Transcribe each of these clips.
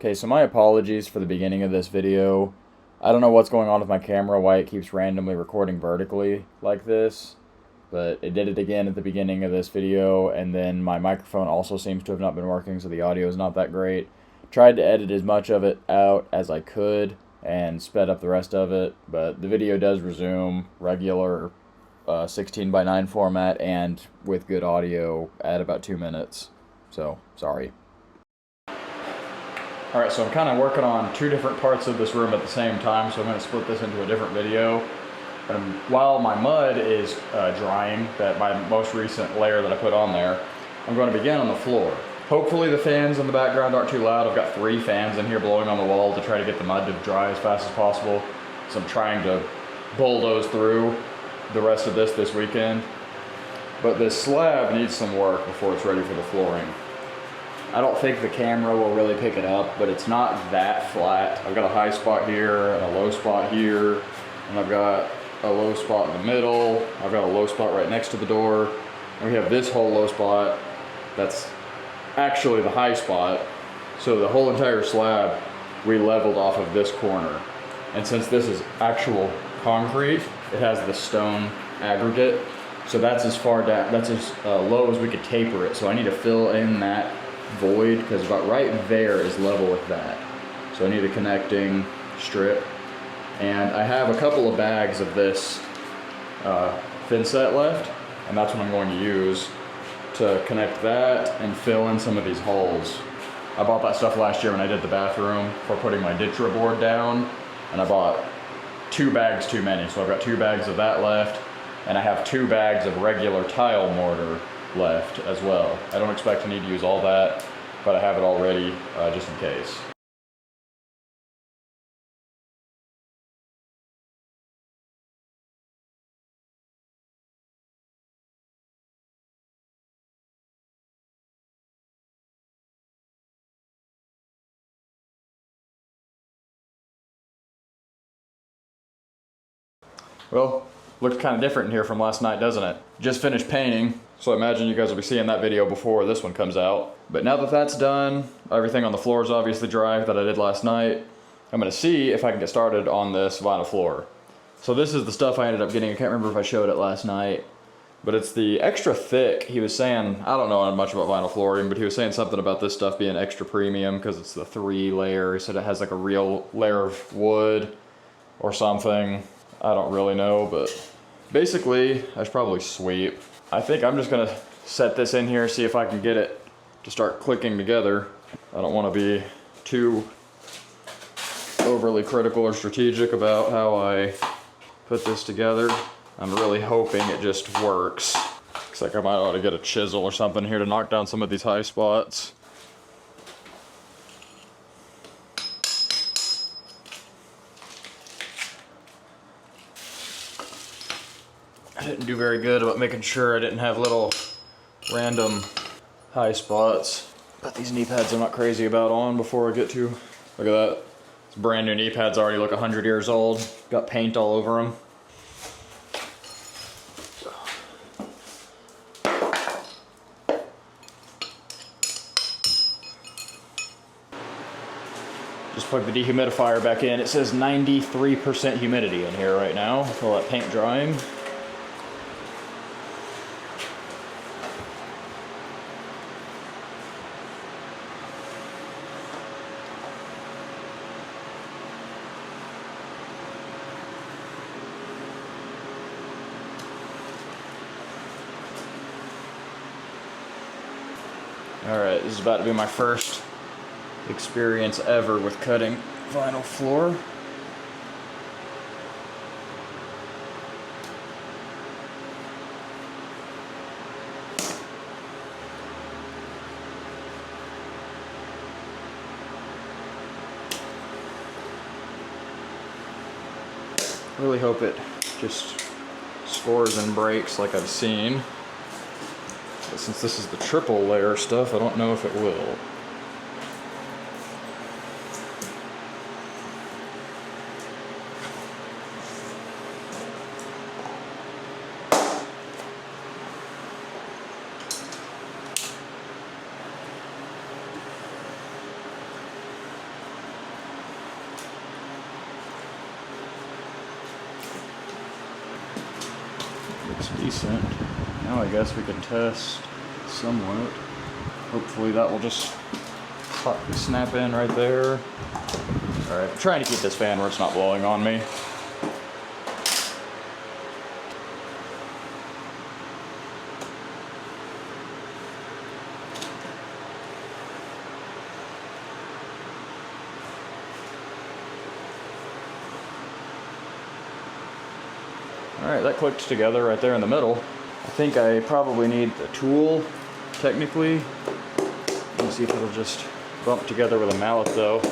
Okay, so my apologies for the beginning of this video. I don't know what's going on with my camera, why it keeps randomly recording vertically like this, but it did it again at the beginning of this video, and then my microphone also seems to have not been working, so the audio is not that great. Tried to edit as much of it out as I could and sped up the rest of it, but the video does resume regular 16:9 format and with good audio at about 2 minutes, so sorry. Alright, so I'm kind of working on two different parts of this room at the same time, so I'm going to split this into a different video. While my mud is drying, my most recent layer that I put on there, I'm going to begin on the floor. Hopefully the fans in the background aren't too loud. I've got 3 fans in here blowing on the wall to try to get the mud to dry as fast as possible. So I'm trying to bulldoze through the rest of this weekend. But this slab needs some work before it's ready for the flooring. I don't think the camera will really pick it up, but it's not that flat. I've got a high spot here and a low spot here, and I've got a low spot in the middle. I've got a low spot right next to the door. And we have this whole low spot that's actually the high spot. So the whole entire slab we leveled off of this corner. And since this is actual concrete, it has the stone aggregate. So that's as far down, that's as low as we could taper it. So I need to fill in that void because about right there is level with that. So I need a connecting strip. And I have a couple of bags of this thin set left, and that's what I'm going to use to connect that and fill in some of these holes. I bought that stuff last year when I did the bathroom for putting my ditcher board down, and I bought 2 bags too many. So I've got 2 bags of that left, and I have 2 bags of regular tile mortar left as well. I don't expect to need to use all that, but I have it all ready just in case. Well, looks kind of different in here from last night, doesn't it? Just finished painting, so I imagine you guys will be seeing that video before this one comes out. But now that that's done, everything on the floor is obviously dry that I did last night. I'm gonna see if I can get started on this vinyl floor. So this is the stuff I ended up getting. I can't remember if I showed it last night, but it's the extra thick. He was saying, I don't know much about vinyl flooring, but he was saying something about this stuff being extra premium because it's the 3 layer. He said it has like a real layer of wood or something. I don't really know, but basically I should probably sweep. I think I'm just gonna set this in here, see if I can get it to start clicking together. I don't want to be too overly critical or strategic about how I put this together. I'm really hoping it just works. Looks like I might ought to get a chisel or something here to knock down some of these high spots. I didn't do very good about making sure I didn't have little random high spots. But these knee pads I'm not crazy about on before I get to. Look at that. These brand new knee pads already look 100 years old. Got paint all over them. Just plug the dehumidifier back in. It says 93% humidity in here right now with all that paint drying. Alright, this is about to be my first experience ever with cutting vinyl floor. Really hope it just scores and breaks like I've seen. But since this is the triple layer stuff, I don't know if it will. decent. Now I guess we can test somewhat. Hopefully that will just snap in right there. Alright, I'm trying to keep this fan where it's not blowing on me. Alright, that clicked together right there in the middle. I think I probably need the tool, technically. Let me see if it'll just bump together with a mallet though.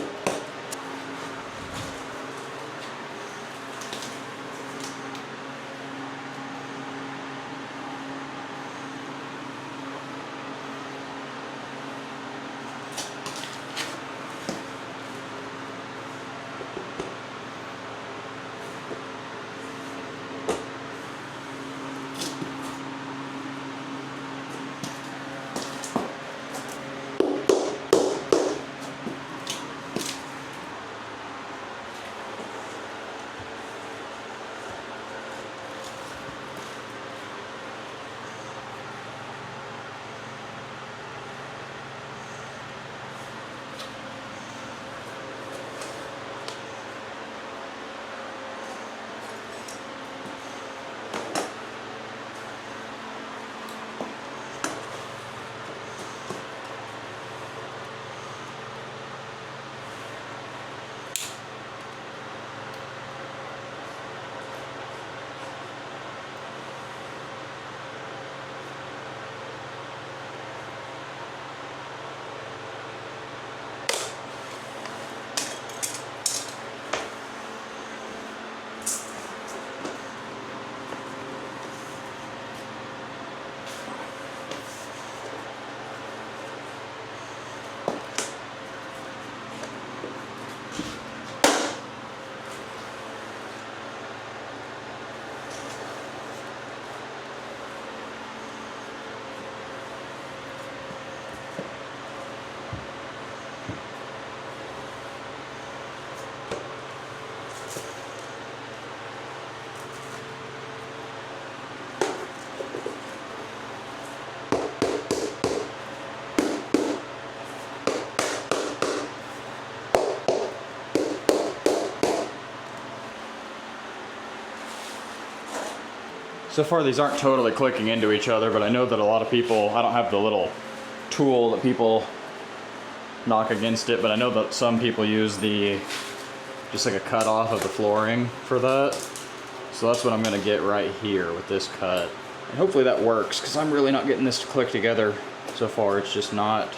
So far these aren't totally clicking into each other, but I know that a lot of people, I don't have the little tool that people knock against it, but I know that some people use just like a cut off of the flooring for that. So that's what I'm gonna get right here with this cut. And hopefully that works, because I'm really not getting this to click together so far. It's just not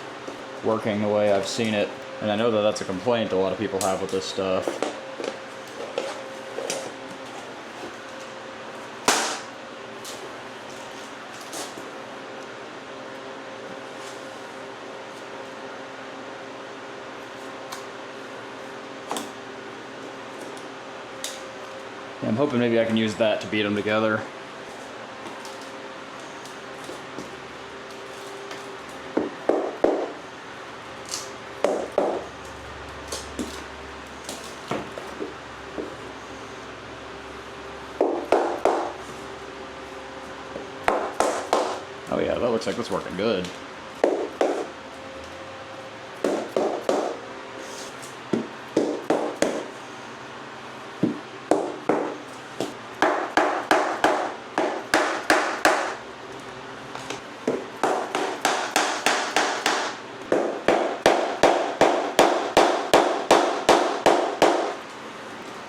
working the way I've seen it. And I know that that's a complaint a lot of people have with this stuff. I'm hoping maybe I can use that to beat them together. Oh yeah, that looks like it's working good.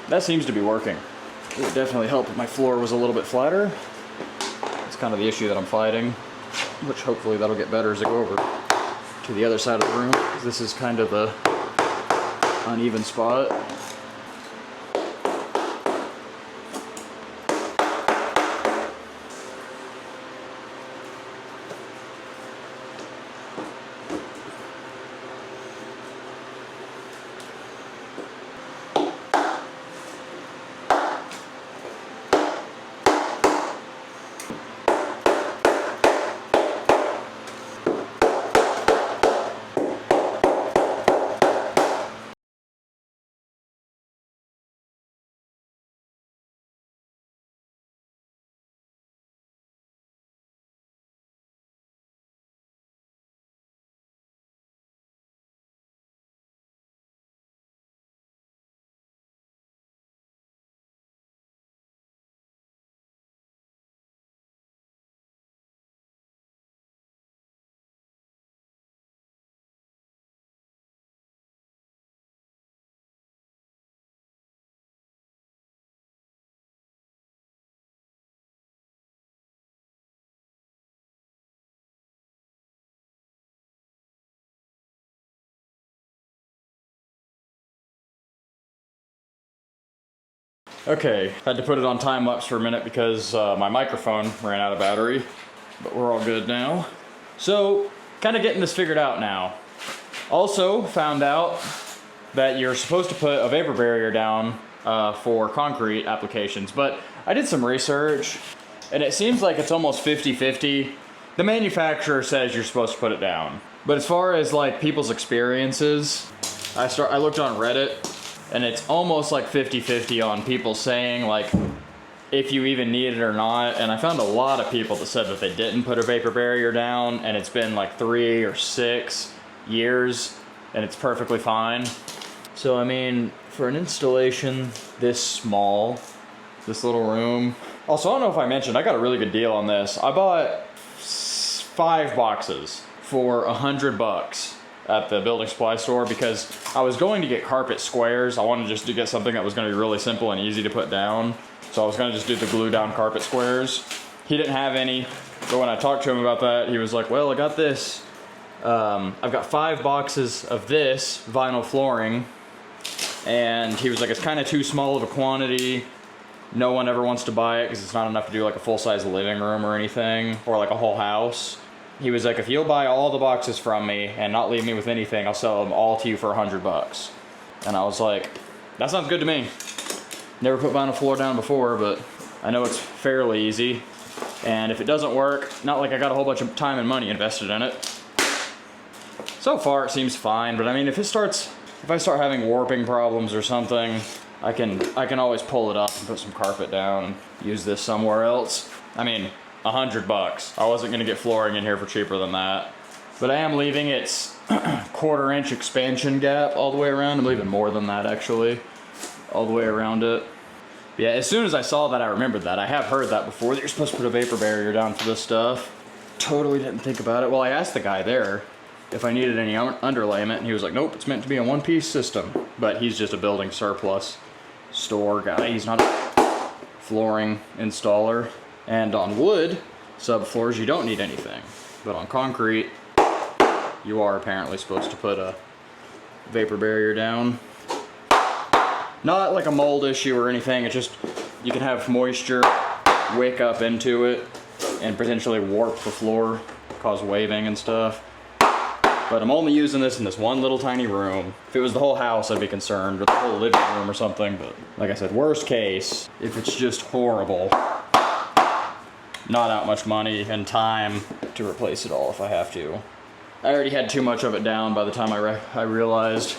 That seems to be working. It would definitely help if my floor was a little bit flatter. That's kind of the issue that I'm fighting, which hopefully that'll get better as I go over to the other side of the room. This is kind of the uneven spot. Okay, had to put it on time lapse for a minute because my microphone ran out of battery, but we're all good now. So, kind of getting this figured out now. Also found out that you're supposed to put a vapor barrier down for concrete applications, but I did some research and it seems like it's almost 50-50. The manufacturer says you're supposed to put it down. But as far as like people's experiences, I looked on Reddit and it's almost like 50-50 on people saying like if you even need it or not. And I found a lot of people that said that they didn't put a vapor barrier down and it's been like 3 or 6 years and it's perfectly fine. So I mean, for an installation this small, this little room. Also, I don't know if I mentioned, I got a really good deal on this. I bought 5 boxes for $100 at the building supply store because I was going to get carpet squares. I wanted just to get something that was going to be really simple and easy to put down. So I was going to just do the glue down carpet squares. He didn't have any, but when I talked to him about that, he was like, well, I got this. I've got 5 boxes of this vinyl flooring. And he was like, it's kind of too small of a quantity. No one ever wants to buy it because it's not enough to do like a full-size living room or anything, or like a whole house. He was like, if you'll buy all the boxes from me and not leave me with anything, I'll sell them all to you for $100. And I was like, that sounds good to me. Never put vinyl floor down before, but I know it's fairly easy. And if it doesn't work, not like I got a whole bunch of time and money invested in it. So far it seems fine, but I mean, if I start having warping problems or something, I can always pull it up and put some carpet down and use this somewhere else. I mean, $100. I wasn't gonna get flooring in here for cheaper than that. But I am leaving its 1/4 inch expansion gap all the way around. I'm leaving more than that actually, all the way around it. But yeah, as soon as I saw that, I remembered that. I have heard that before, that you're supposed to put a vapor barrier down for this stuff. Totally didn't think about it. Well, I asked the guy there if I needed any underlayment, and he was like, nope, it's meant to be a one-piece system. But he's just a building surplus store guy. He's not a flooring installer. And on wood subfloors, you don't need anything. But on concrete, you are apparently supposed to put a vapor barrier down. Not like a mold issue or anything, it's just you can have moisture wick up into it and potentially warp the floor, cause waving and stuff. But I'm only using this in this one little tiny room. If it was the whole house, I'd be concerned, or the whole living room or something. But like I said, worst case, if it's just horrible, not out much money and time to replace it all if I have to. I already had too much of it down by the time I realized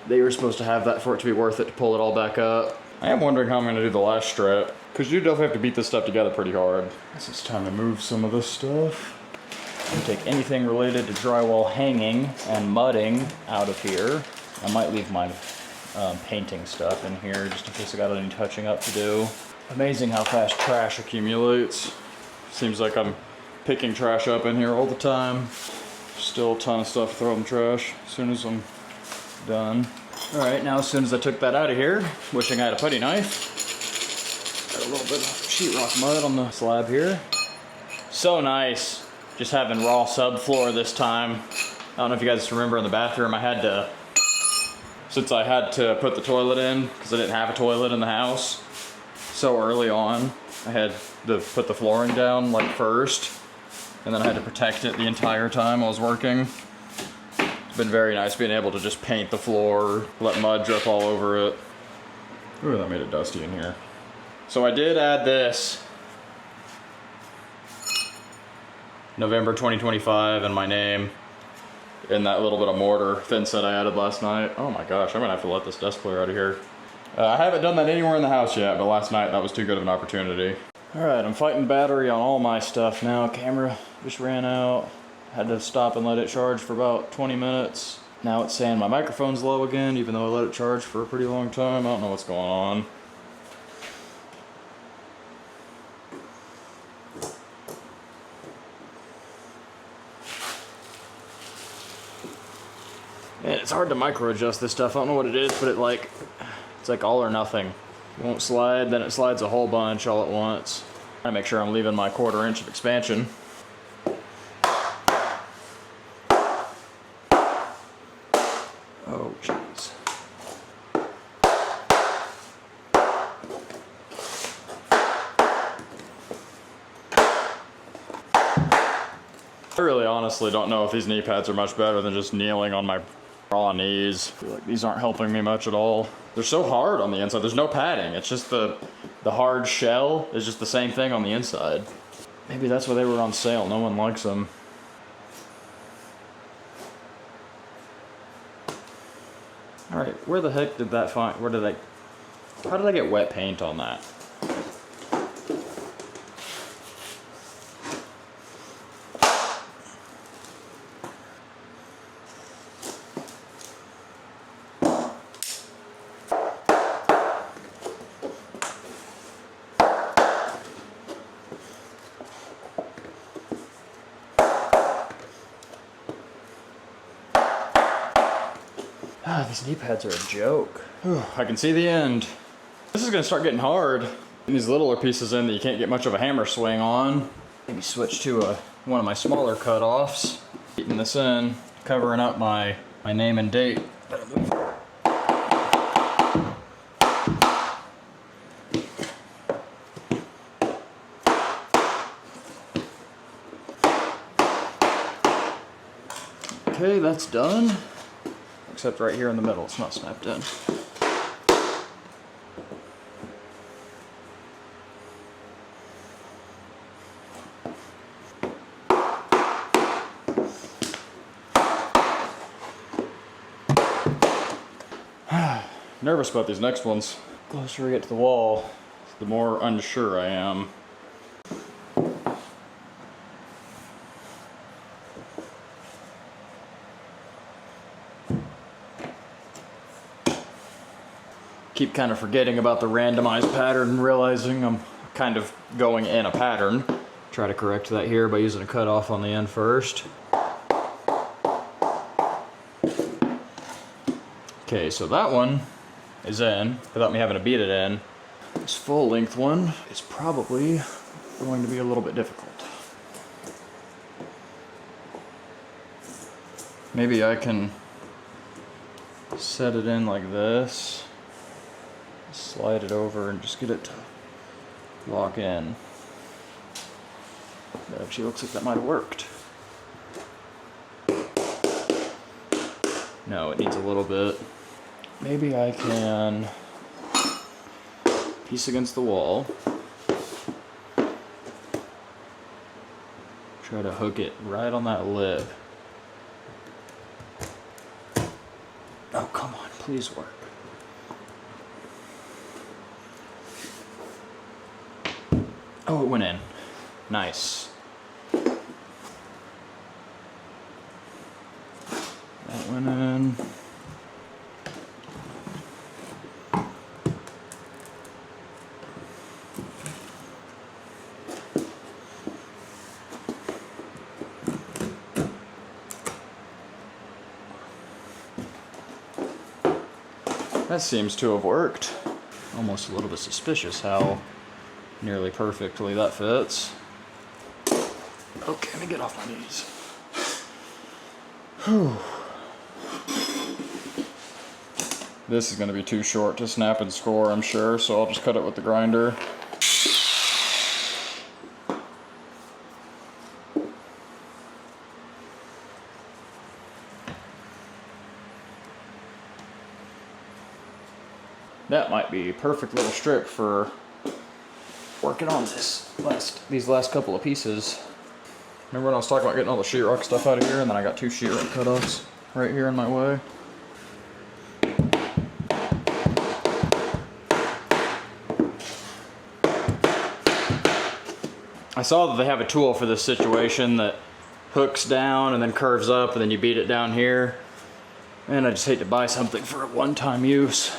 they were supposed to have that for it to be worth it to pull it all back up. I am wondering how I'm gonna do the last strip, because you definitely have to beat this stuff together pretty hard. I guess it's time to move some of this stuff. I'm gonna take anything related to drywall hanging and mudding out of here. I might leave my painting stuff in here just in case I got any touching up to do. Amazing how fast trash accumulates. Seems like I'm picking trash up in here all the time. Still a ton of stuff to throw in the trash as soon as I'm done. All right, now as soon as I took that out of here, wishing I had a putty knife. Got a little bit of sheetrock mud on the slab here. So nice, just having raw subfloor this time. I don't know if you guys remember in the bathroom, since I had to put the toilet in, because I didn't have a toilet in the house so early on, I had to put the flooring down like first, and then I had to protect it the entire time I was working. It's been very nice being able to just paint the floor, let mud drip all over it. Ooh, that made it dusty in here. So I did add this November 2025 and my name in that little bit of mortar thin set I added last night. Oh my gosh, I'm gonna have to let this dust clear out of here. I haven't done that anywhere in the house yet, but last night that was too good of an opportunity. All right, I'm fighting battery on all my stuff now. Camera just ran out. Had to stop and let it charge for about 20 minutes. Now it's saying my microphone's low again, even though I let it charge for a pretty long time. I don't know what's going on. And it's hard to micro adjust this stuff. I don't know what it is, but it's like all or nothing. It won't slide, then it slides a whole bunch all at once. I make sure I'm leaving my 1/4 inch of expansion. Oh, jeez. honestly don't know if these knee pads are much better than just kneeling on my raw knees. I feel like these aren't helping me much at all. They're so hard on the inside. There's no padding. It's just the hard shell is just the same thing on the inside. Maybe that's why they were on sale. No one likes them. All right, where the heck did that find? How did I get wet paint on that? These knee pads are a joke. Whew, I can see the end. This is gonna start getting hard. And these littler pieces in that you can't get much of a hammer swing on. Maybe switch to one of my smaller cutoffs. Keeping this in, covering up my name and date. Okay, that's done. Except right here in the middle, it's not snapped in. Nervous about these next ones. The closer we get to the wall, the more unsure I am. Keep kind of forgetting about the randomized pattern and realizing I'm kind of going in a pattern. Try to correct that here by using a cutoff on the end first. Okay, so that one is in without me having to beat it in. This full length one is probably going to be a little bit difficult. Maybe I can set it in like this. Slide it over and just get it to lock in. That actually looks like that might have worked. No, it needs a little bit. Maybe I can piece against the wall. Try to hook it right on that lip. Oh, come on, please work. Oh, it went in. Nice. That went in. That seems to have worked. Almost a little bit suspicious how nearly perfectly that fits. Okay, let me get off my knees. Whew. This is going to be too short to snap and score, I'm sure, so I'll just cut it with the grinder. That might be a perfect little strip for working on these last couple of pieces. Remember when I was talking about getting all the sheetrock stuff out of here, and then I got 2 sheetrock cutoffs right here in my way? I saw that they have a tool for this situation that hooks down and then curves up, and then you beat it down here. And I just hate to buy something for a one-time use.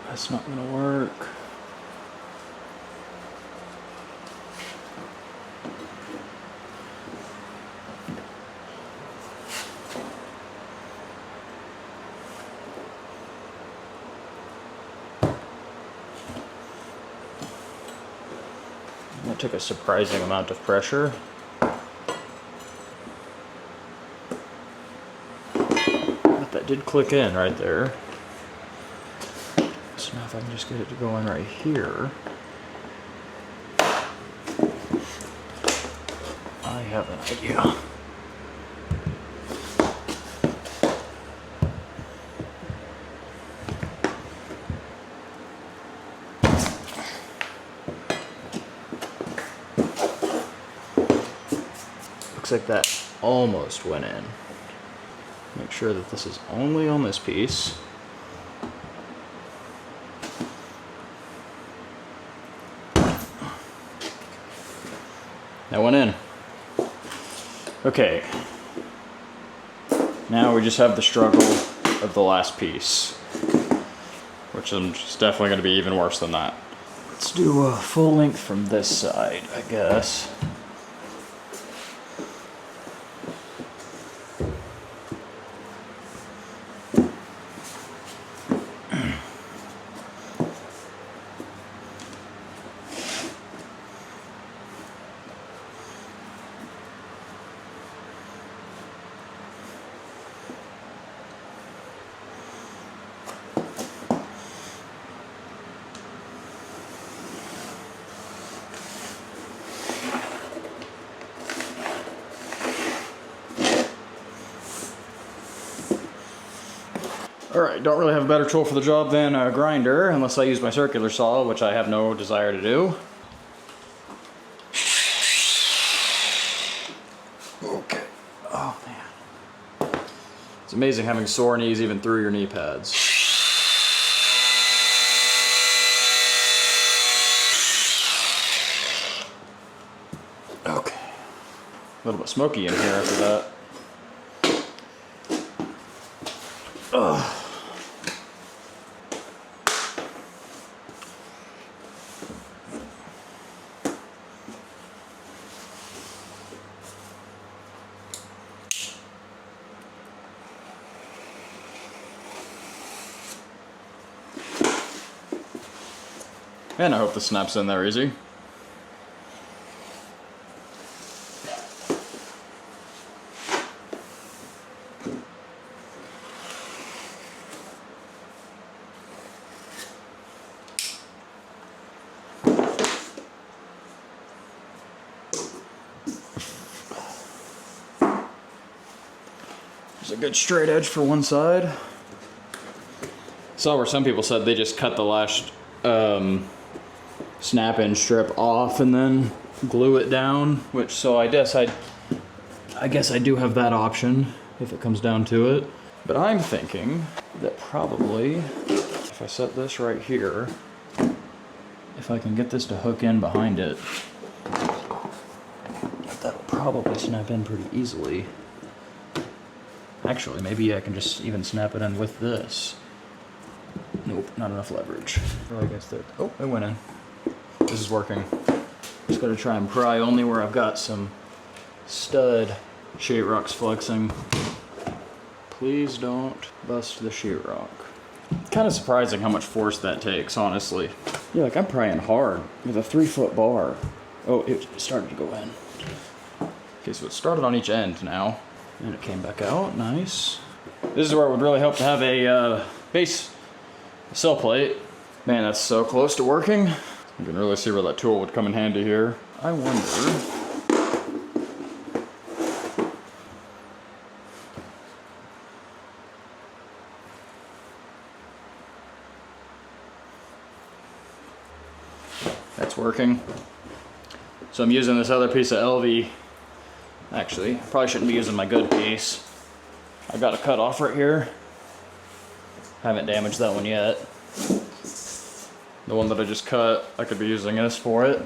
That's not gonna work. That took a surprising amount of pressure. But that did click in right there. So now if I can just get it to go in right here. I have an idea. like that almost went in. Make sure that this is only on this piece. That went in. Okay. Now we just have the struggle of the last piece, which is definitely going to be even worse than that. Let's do a full length from this side, I guess. Alright, don't really have a better tool for the job than a grinder, unless I use my circular saw, which I have no desire to do. Okay. Oh man. It's amazing having sore knees even through your knee pads. Okay. A little bit smoky in here after that. Ugh. And I hope this snaps in there easy. There's a good straight edge for one side. Saw where some people said they just cut the last snap-in strip off and then glue it down, which, so I guess I do have that option if it comes down to it. But I'm thinking that probably if I set this right here, if I can get this to hook in behind it, that'll probably snap in pretty easily. Actually, maybe I can just even snap it in with this. Nope, not enough leverage. So I guess that, oh, it went in. This is working. Just gotta try and pry only where I've got some stud sheetrocks flexing. Please don't bust the sheetrock. Kind of surprising how much force that takes, honestly. Yeah, like I'm prying hard with a 3-foot bar. Oh, it started to go in. Okay, so it started on each end now. And it came back out, nice. This is where it would really help to have a base sill plate. Man, that's so close to working. You can really see where that tool would come in handy here. I wonder. That's working. So I'm using this other piece of LV. Actually, I probably shouldn't be using my good piece. I got a cut off right here. Haven't damaged that one yet. The one that I just cut, I could be using this for it.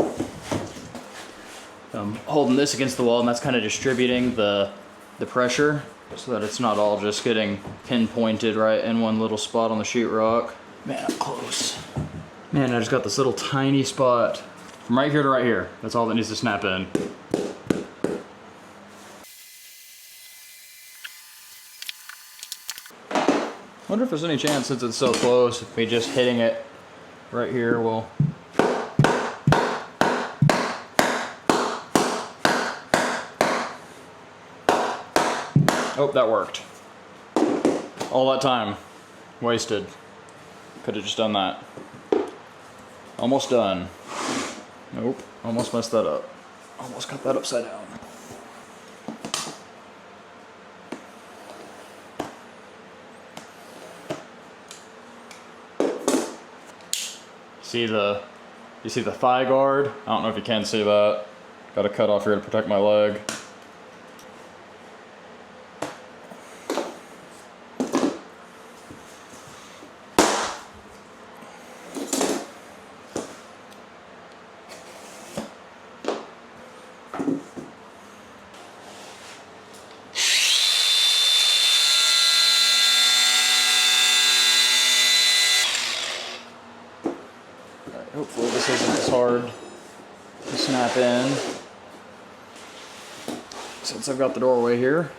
I'm holding this against the wall, and that's kind of distributing the pressure so that it's not all just getting pinpointed right in one little spot on the sheetrock. Man, I'm close. Man, I just got this little tiny spot from right here to right here. That's all that needs to snap in. Wonder if there's any chance, since it's so close, if me just hitting it right here will. Oh, that worked. All that time wasted. Could have just done that. Almost done. Nope, almost messed that up. Almost cut that upside down. You see the thigh guard? I don't know if you can see that. Got a cut off here to protect my leg. Hopefully this isn't as hard to snap in since I've got the doorway here.